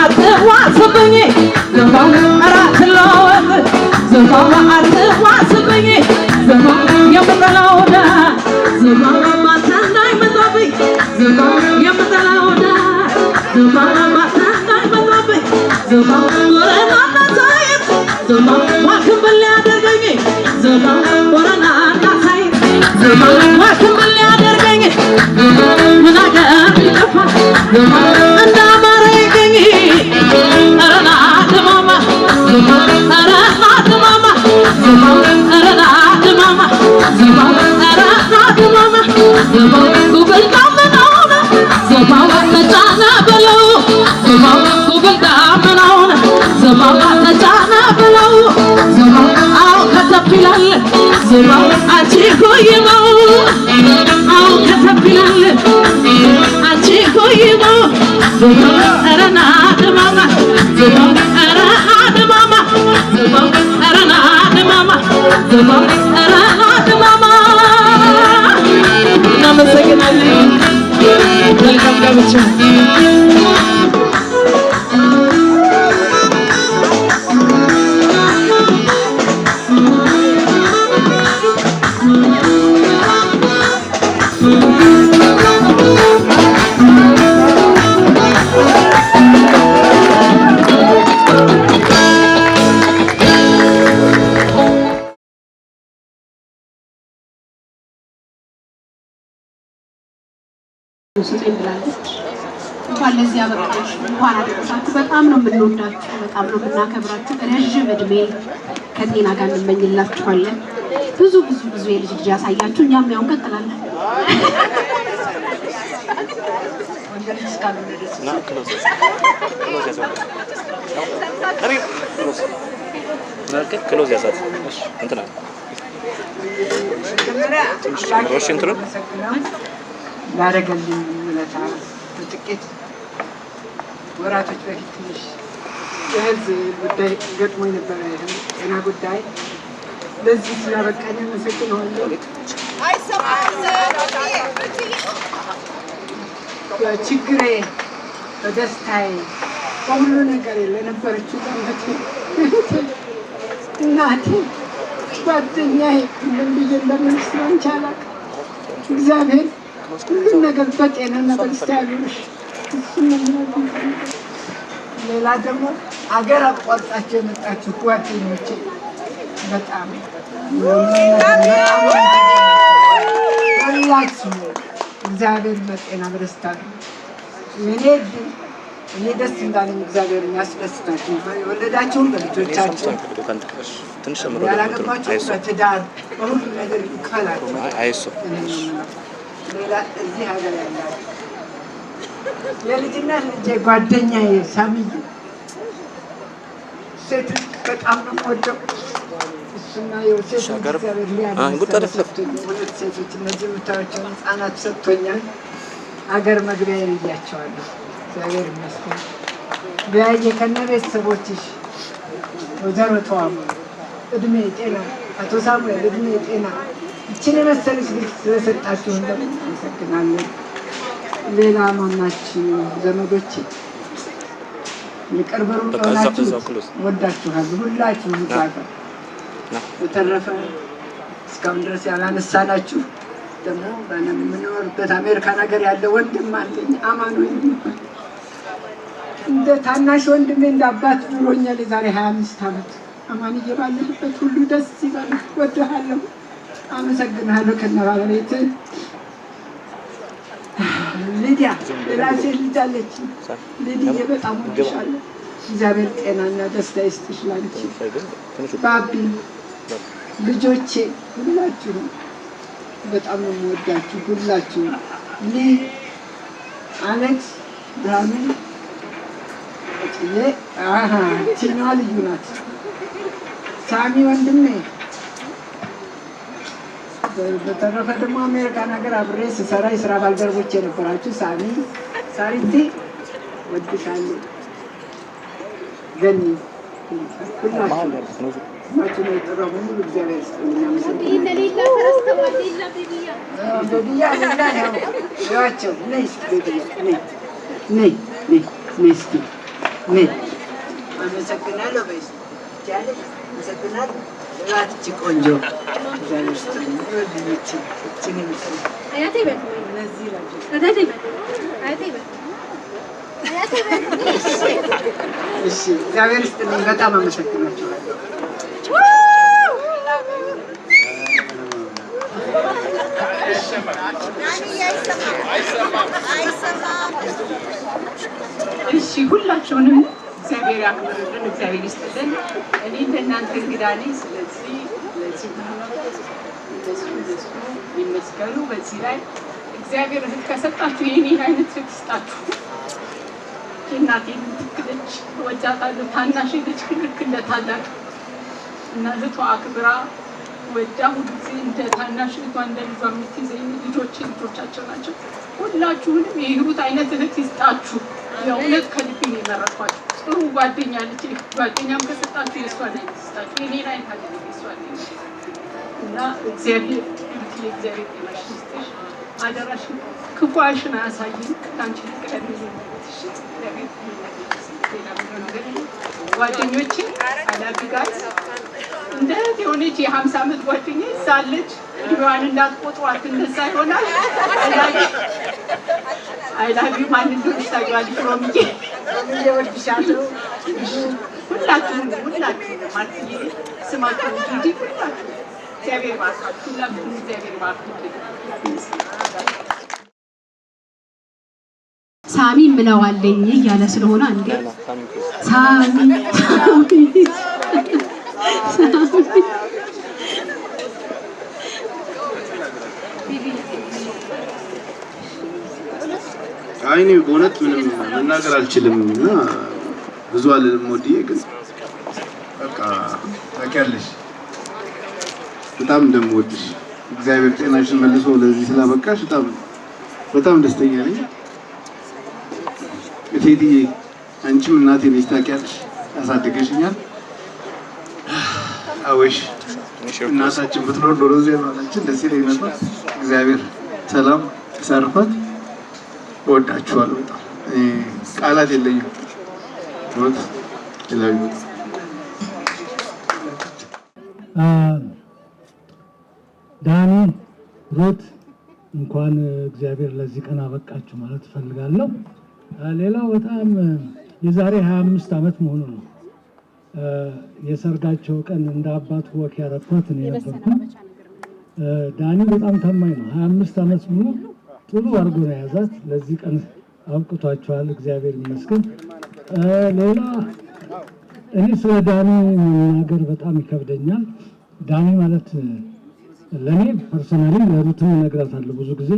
አትዋስብኝ አራት ለወጥ ዘማማ አትዋስብኝ ዘማማ የምጠላውና ዘማማ ማታንዳይ መጣብኝ ዘማማ የምጠላውና ዘማማ ማታንዳይ መጣብኝ ዘማማ ወረና ናሳይት ዘማማ ዋክብል ያደርገኝ ዘማማ ወረና ናሳይት ዘማማ ዋክብል ያደርገኝ ምን አገር ይጠፋ ዘማማ እንዳማረ ይገኝ አረና ደማማ አረና ደማማ አረና ደማማ አረና ደማማ ጉብል ዳመናውና ዘማማ ተጫና በለው ዘማማ ጉብል ዳመናውና ዘማማ ተጫና በለው ዘማማ አው ከተፊላል ዘማማ አንቺ ኮይመው አው ከተፊላል አንቺ ኮይመው ዘማማ አረና ደማማ ዘማማ አረና ደማማ ዘማማ አረና ደማማ ዘማማ አረና ደማማ እናመሰግናለን። መልካም ጋብቻ ስጠኝ ብላለች። እንኳን ለዚህ አበቃሽ፣ እንኳን አደረሳችሁ። በጣም ነው የምንወዳችሁ፣ በጣም ነው የምናከብራችሁ። ረዥም እድሜ ከጤና ጋር እንመኝላችኋለን። ብዙ ብዙ ብዙ የልጅ ልጅ ያሳያችሁ። እኛም ያው እንቀጥላለን። ክሎዝ ያሳት እንትና ትንሽ እንትኑ ላደረገልኝ ውለታ ጥቂት ወራቶች በፊት ትንሽ የህዝብ ጉዳይ ገጥሞኝ ነበረ፣ ጤና ጉዳይ። ለዚህ ስላበቃኝ አመሰግናለሁ። በችግሬ በደስታዬ በሁሉ ነገር ለነበረችው ቀመቴ እናቴ ጓደኛዬ ሁሉም ብዬ እንደምን ስለሆንች አላውቅም። እግዚአብሔር ሁሉም ነገር በጤናና በደስታ ያሉሽ። ሌላ ደግሞ አገር አቋርጣችሁ የመጣችሁ ጓደኞቼ በጣም ሁላችሁ እግዚአብሔር በጤና በደስታ ነው። እኔ ደስ እንዳለኝ እግዚአብሔር ያስደስታችሁ። የወለዳችሁም በልጆቻችሁ ያላገባችሁ በትዳር በሁሉ ነገር ይክፈላችሁ። ሌላ እዚህ ሀገር ያላችሁ የልጅነት ልጄ ጓደኛዬ ሳምዬ ዮሴፍ በጣም ነው የምወደው። እሱና ዮሴፍ እግዚአብሔር ሊያደርግ ሁለት ሴቶች እነዚህ የምታዩቸውን ህፃናት ሰጥቶኛል። አገር መግቢያ ይያቸዋለሁ። እግዚአብሔር ይመስገን። ቢያየ ከነ ቤተሰቦችሽ ወይዘሮ ተዋቡ እድሜ ጤና፣ አቶ ሳሙኤል እድሜ ጤና፣ ይችን የመሰለች ልጅ ስለሰጣችሁ አመሰግናለሁ። ሌላ ማናችሁ ዘመዶች የቅርብ ሩቅ ሆናችሁ ወዳችኋለሁ ሁላችሁም። በተረፈ እስካሁን ድረስ ያላነሳናችሁ ደግሞ የምንኖርበት አሜሪካን ሀገር ያለ ወንድም አለኝ አማኑ የሚባል እንደ ታናሽ ወንድሜ እንደ አባት ኑሮኛል የዛሬ 25 ዓመት። አማንዬ ባለህበት ሁሉ ደስ ይበልህ፣ እወድሃለሁ፣ አመሰግንሃለሁ። ከነ ባለቤት ሊዲያ የራሴ ልጅ አለች። ሊዲያ በጣም ወድሻለሁ። እግዚአብሔር ጤናና ደስታ ይስጥሽ ላንቺ። ባቢ ልጆቼ ሁላችሁም በጣም ነው የምወዳችሁ ሁላችሁ። አሌክስ ብርሃኑ ቲና ልዩ ናት። ሳሚ ወንድሜ፣ በተረፈ ደግሞ አሜሪካን ሀገር አብሬ ስሰራ የስራ ባልደረቦች የነበራችሁ ሳሚ፣ ሳሪቲ ወድሻለሁ። ገኒ ሁላችሁ ነው የጠራው ሁሉ እግዚአብሔር ይስጥልኝ። አመሰግናለሁ። ቆንጆ እግዚአብሔር ይስጥልኝ። በጣም አመሰግናችኋለሁ። እሺ ሁላችሁንም እግዚአብሔር ያክብርልን፣ እግዚአብሔር ይስጥልን። እኔ እንደናንተ እንግዳ ነኝ። ስለዚህ ለዚህ እነሱ ይመስገኑ። በዚህ ላይ እግዚአብሔር እህት ከሰጣችሁ የኔን አይነት እህት ይስጣችሁ። እናቴ ልትክለች ወዳታለሁ። ታናሽ ልጅ ልክ እንደ ታላቅ እና እህቷ አክብራ ወዳ ሁልጊዜ እንደ ታናሽ እህቷ እንደ ልጇ የምትይዘኝ ልጆቻቸው ናቸው። ሁላችሁንም የሂሩት አይነት እህት ይስጣችሁ። የእውነት ከልቤ ነው የመረጥኳችሁ። ጥሩ ጓደኛ ልጅ ጓደኛም ከሰጣችሁ የእሷን አይነት ይስጣችሁ። የኔን አይነት አለ የእሷን እና እግዚአብሔር እግዚአብሔር ጤናሽን ይስጥሽ። አደራሽን ክፉ አይሽን አያሳይን። ከአንቺ ቀደም ጓደኞቼ አላግጋት እንደ የሆነች የ50 ዓመት ጓደኛ ሳለች እድሜዋን እንዳትቆጥሯት እንደዛ ይሆናል። አይላቪ ማን እንደሆነች ታውቂዋለሽ? ሮምዬ ወድሻለሁ። ሁላችሁም ማርትዬ ስማችሁን እንጂ ሁላችሁ እግዚአብሔር ባርካችሁ። ሁላችሁም እግዚአብሔር ባርካችሁ። ሳሚ ምለዋለኝ እያለ ስለሆነ አንዴ ሳሚ አይኔ በእውነት ምንም መናገር አልችልም እና ብዙ አልልም። ወዲዬ ግን በቃ ታውቂያለሽ በጣም እንደምወድሽ እግዚአብሔር ጤናሽን መልሶ ለዚህ ስላበቃሽ በጣም ደስተኛ ነኝ። እቴትዬ አንቺም እናቴ ነሽ ታውቂያለሽ፣ ያሳደገሽኛል። አወሽ እናታችን ብትኖር ኖሮ እዚህ ማለችን ደስ ይለኝ ነበር። እግዚአብሔር ሰላም ያሳርፋት። እወዳችኋለሁ በጣም ቃላት የለኝም። ሞት ይላሉ ዳኒ ሮት እንኳን እግዚአብሔር ለዚህ ቀን አበቃችሁ ማለት እፈልጋለሁ። ሌላው በጣም የዛሬ 25 ዓመት መሆኑ ነው የሰርጋቸው ቀን እንደ አባት ወክ ያረኳት ነው የነበርኩት። ዳኒ በጣም ታማኝ ነው። 25 ዓመት ሙሉ ጥሩ አድርጎ ነው ያዛት። ለዚህ ቀን አብቅቷቸዋል። እግዚአብሔር ይመስገን። ሌላ እኔ ስለ ዳኒ መናገር በጣም ይከብደኛል። ዳኒ ማለት ለእኔ ፐርሰናሊ ለሩትም እነግራታለሁ ብዙ ጊዜ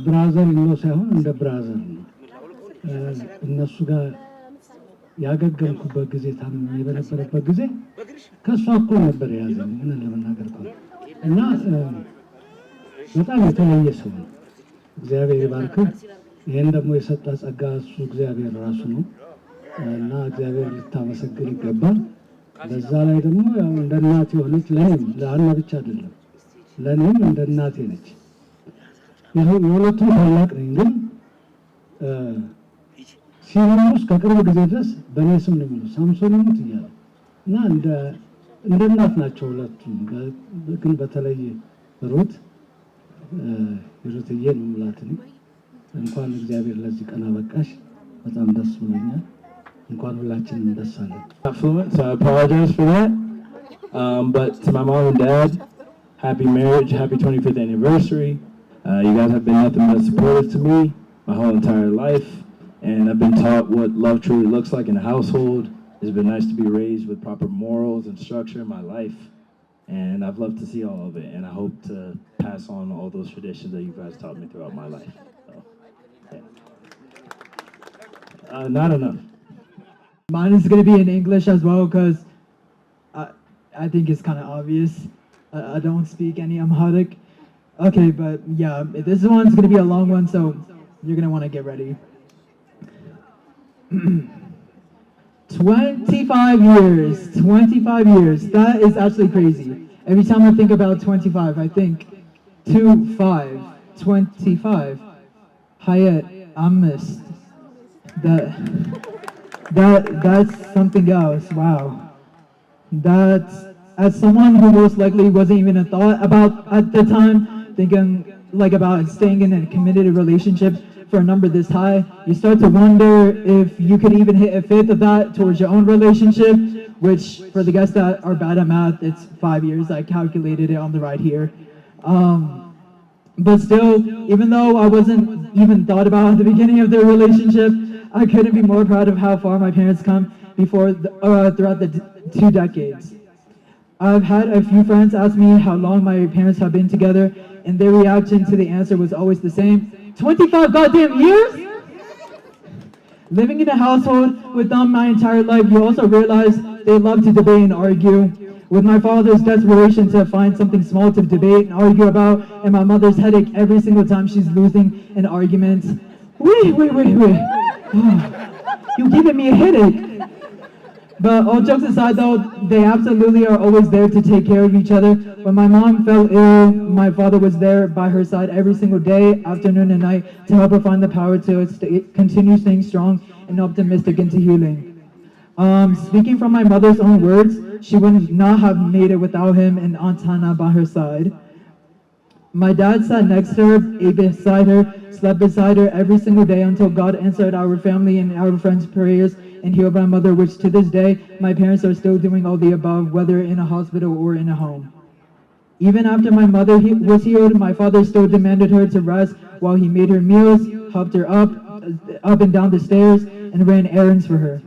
ብራዘር ነው ሳይሆን እንደ ብራዘር ነው። እነሱ ጋር ያገገምኩበት ጊዜ ታምሜ በነበረበት ጊዜ ከሷ እኮ ነበር የያዘኝ ምን ለመናገር እኮ እና በጣም የተለየ ሰው ነው። እግዚአብሔር ይባርክ። ይሄን ደግሞ የሰጠ ጸጋ እሱ እግዚአብሔር ራሱ ነው እና እግዚአብሔር ልታመሰግን ይገባል። በዛ ላይ ደግሞ ያው እንደ እናት የሆነች ለኔም ለአና ብቻ አይደለም ለኔም እንደ እናቴ ነች። የሁለቱም ታላቅ ነኝ ግን ሲኖሩስ ከቅርብ ጊዜ ድረስ በእኔ ስም ነው የሚሉት ሳምሶን ሙት እያለ እና እንደ እናት ናቸው ሁለቱም። ግን በተለይ ሩት ሩትዬ ነው የምላት እኔ። እንኳን እግዚአብሔር ለዚህ ቀን አበቃሽ። በጣም ደስ ብሎኛል። እንኳን ሁላችንም ደስ አለን። So I apologize for that. But to my mom and dad, happy marriage, happy 25th anniversary. You guys have been nothing but supportive to me my whole entire life. And I've been taught what love truly looks like in a household. It's been nice to be raised with proper morals and structure in my life. And I've loved to see all of it. And I hope to pass on all those traditions that you guys taught me throughout my life. So, yeah. Not enough. Mine is going to be in English as well because I think it's kind of obvious. I don't speak any Amharic. Okay, but yeah, this one's going to be a long one, so you're going to want to get ready. 25 years. That is actually crazy. Every time I think about 25, I think 25. Hayat Amis. That's something else. Wow. That's, as someone who most likely wasn't even a thought about at the time, thinking like about staying in a committed relationship for a number this high, you start to wonder if you could even hit a fifth of that towards your own relationship, which for the guys that are bad at math, it's 5 years. I calculated it on the right here. But still, even though I wasn't even thought about at the beginning of their relationship, I couldn't be more proud of how far my parents come throughout the 2 decades. I've had a few friends ask me how long my parents have been together, and their reaction to the answer was always the same. 25 goddamn years? Living in a household with them my entire life, you also realize they love to debate and argue. With my father's desperation to find something small to debate and argue about, and my mother's headache every single time she's losing an argument. Wait. You're giving me a headache. But all jokes aside though, they absolutely are always there to take care of each other. When my mom fell ill, my father was there by her side every single day, afternoon and night, to help her find the power to continue staying strong and optimistic into healing. Speaking from my mother's own words, she would not have made it without him and Aunt Hannah by her side. My dad sat next to her, ate beside her, slept beside her every single day until God answered our family and our friends' prayers and healed my mother, which to this day, my parents are still doing all the above, whether in a hospital or in a home. Even after my mother was healed, my father still demanded her to rest while he made her meals, helped her up and down the stairs, and ran errands for her.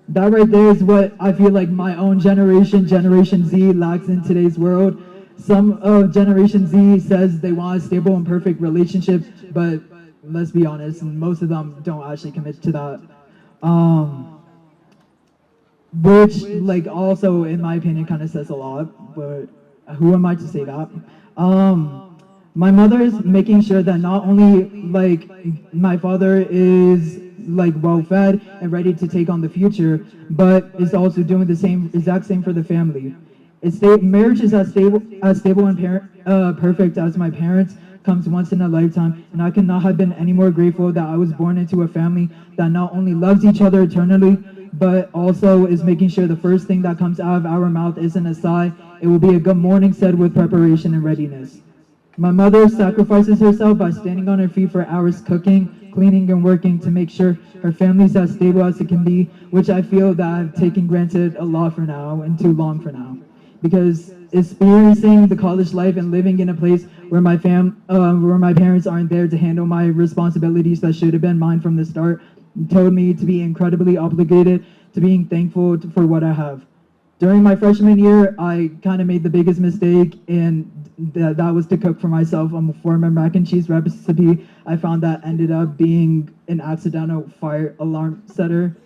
That right there is what I feel like my own Generation Z, lacks in today's world. Some of Generation Z says they want a stable and perfect relationship, but let's be honest, most of them don't actually commit to that. Which, like, also, in my opinion, kind of says a lot, but who am I to say that? My mother is making sure that not only, like, my father is, like, well-fed and ready to take on the future, but is also doing the exact same for the family. Marriage is as stable and perfect as my parents, comes once in a lifetime, and I could not have been any more grateful that I was born into a family that not only loves each other eternally, but also is making sure the first thing that comes out of our mouth isn't a sigh. It will be a good morning said with preparation and readiness. My mother sacrifices herself by standing on her feet for hours cooking, cleaning, and working to make sure her family's as stable as it can be, which I feel that I've taken granted a lot for now and too long for now. Because experiencing the college life and living in a place where my parents aren't there to handle my responsibilities that should have been mine from the start told me to be incredibly obligated to being thankful for what I have. During my freshman year, I kind of made the biggest mistake, and that was to cook for myself a former mac and cheese recipe I found that ended up being an accidental fire alarm setter.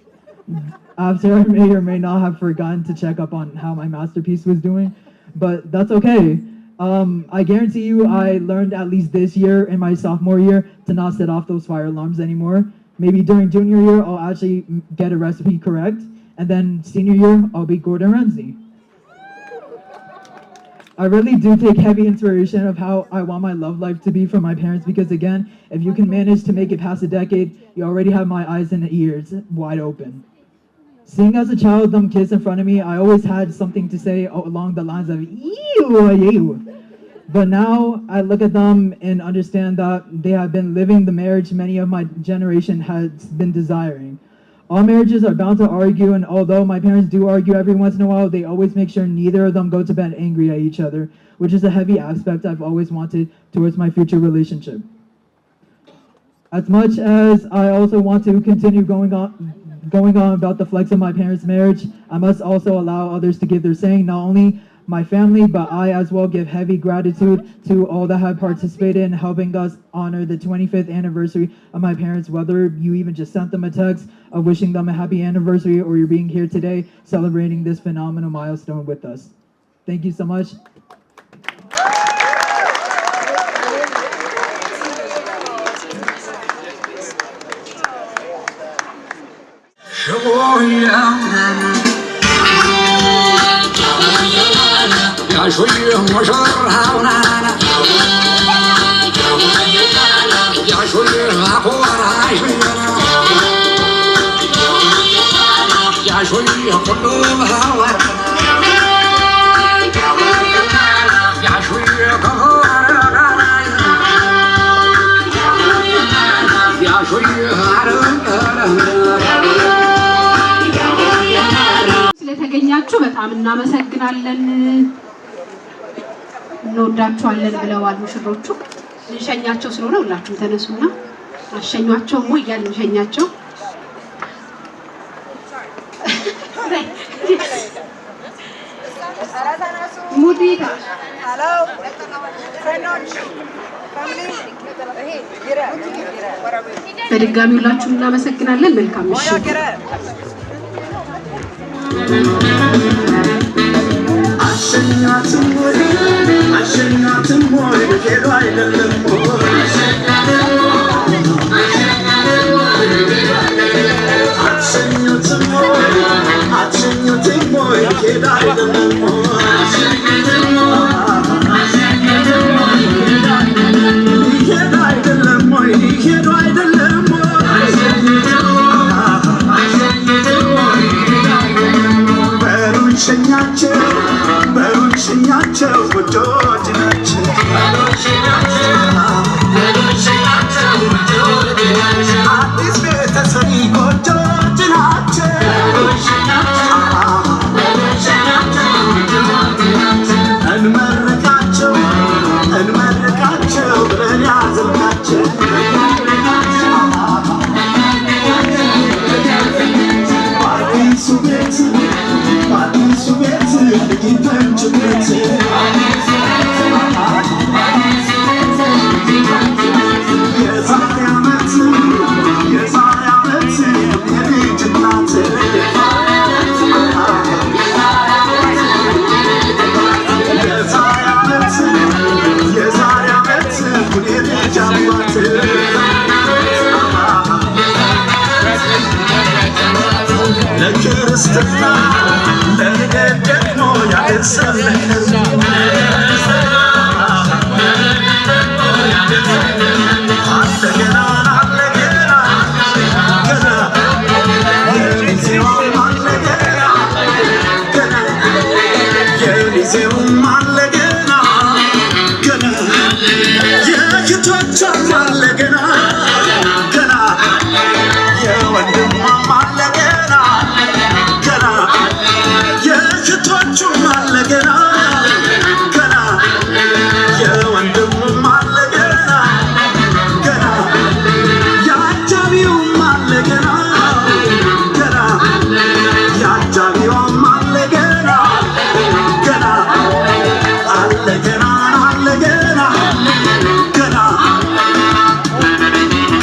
after I may or may not have forgotten to check up on how my masterpiece was doing, but that's okay. I guarantee you I learned at least this year in my sophomore year to not set off those fire alarms anymore. Maybe during junior year, I'll actually get a recipe correct, and then senior year, I'll be Gordon Ramsay. I really do take heavy inspiration of how I want my love life to be from my parents because again, if you can manage to make it past a decade, you already have my eyes and ears wide open. Seeing as a child them kids in front of me, I always had something to say along the lines of ew. But now I look at them and understand that they have been living the marriage many of my generation has been desiring. All marriages are bound to argue, and although my parents do argue every once in a while, they always make sure neither of them go to bed angry at each other, which is a heavy aspect I've always wanted towards my future relationship. As much as I also want to continue going on about the flex of my parents' marriage, I must also allow others to give their saying. Not only my family, but I as well give heavy gratitude to all that have participated in helping us honor the 25th anniversary of my parents, whether you even just sent them a text of wishing them a happy anniversary or you're being here today celebrating this phenomenal milestone with us. Thank you so much. يا شوية مشر هونانا يا شوية أقوار عشوينا يا شوية قلوب هوانا يا شوية قهوانا يا شوية ስለተገኛችሁ በጣም እናመሰግናለን። እንወዳችኋለን ብለዋል ሙሽሮቹ። ልንሸኛቸው ስለሆነ ሁላችሁም ተነሱና አሸኟቸው ወይ ያልን ልንሸኛቸው። ሙዲታ ሄሎ ፍሬንዶች በድጋሚ ሁላችሁም እናመሰግናለን። መልካም ምሽት። አሸኛትም ወይ ሄዶ አይደለም አሸኙትም ወይ ሄዶ አይደለም ሄዶ አይደለም ወይ ሄዶ አይደለም በሩንሸኛቸው ውዶች ናቸው አዲስ ቤተሰሪ ጎጆች ናቸው እንመርቃቸው ብለን ያዘልናቸው አዲሱ ቤት ልጊተንችበት የዛሬ ዓመት የልጅ እናት የዛሬ ዓመት የልጅ አባት ለክርስትና ለልደት ደግሞ ያደርሰልን አለገና አለገና ገና የጊዜውም አለገና ገና የጊዜውም አለገና ገና የእህቶቿም አለገና ገና የወንድሟም አለገና ገና የእህቶቹም አለገና ገና የወንድሙም አለገና ገና የአጃቢውም አለገና ገና የአጃቢውም አለገና ገና አለገና አለገና ገና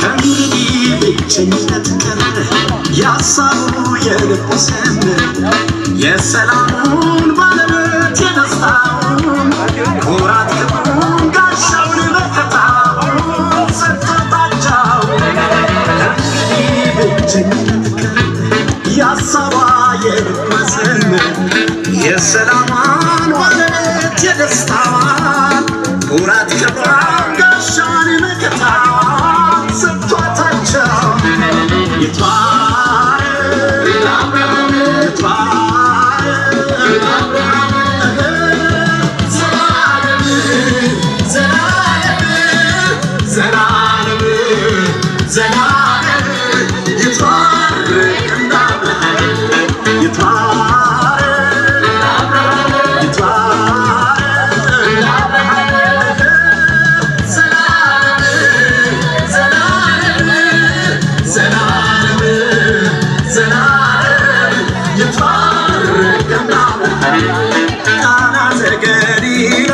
ከእንግዲህ ብቸኝነት ቀን ያሳቡ ስም የሰላሙን ባለቤት የደስታውን ኩራት ክብሩን ጋሻውን መከታውን ሰጥቶታቸው እንግዲህ ብቸኝነት ያሳባ የልመስም የሰላሟን ባለቤት የደስታዋን ኩራት ክብሯን ጋሻውን መከታውን ሰጥቶታቸው Galilee,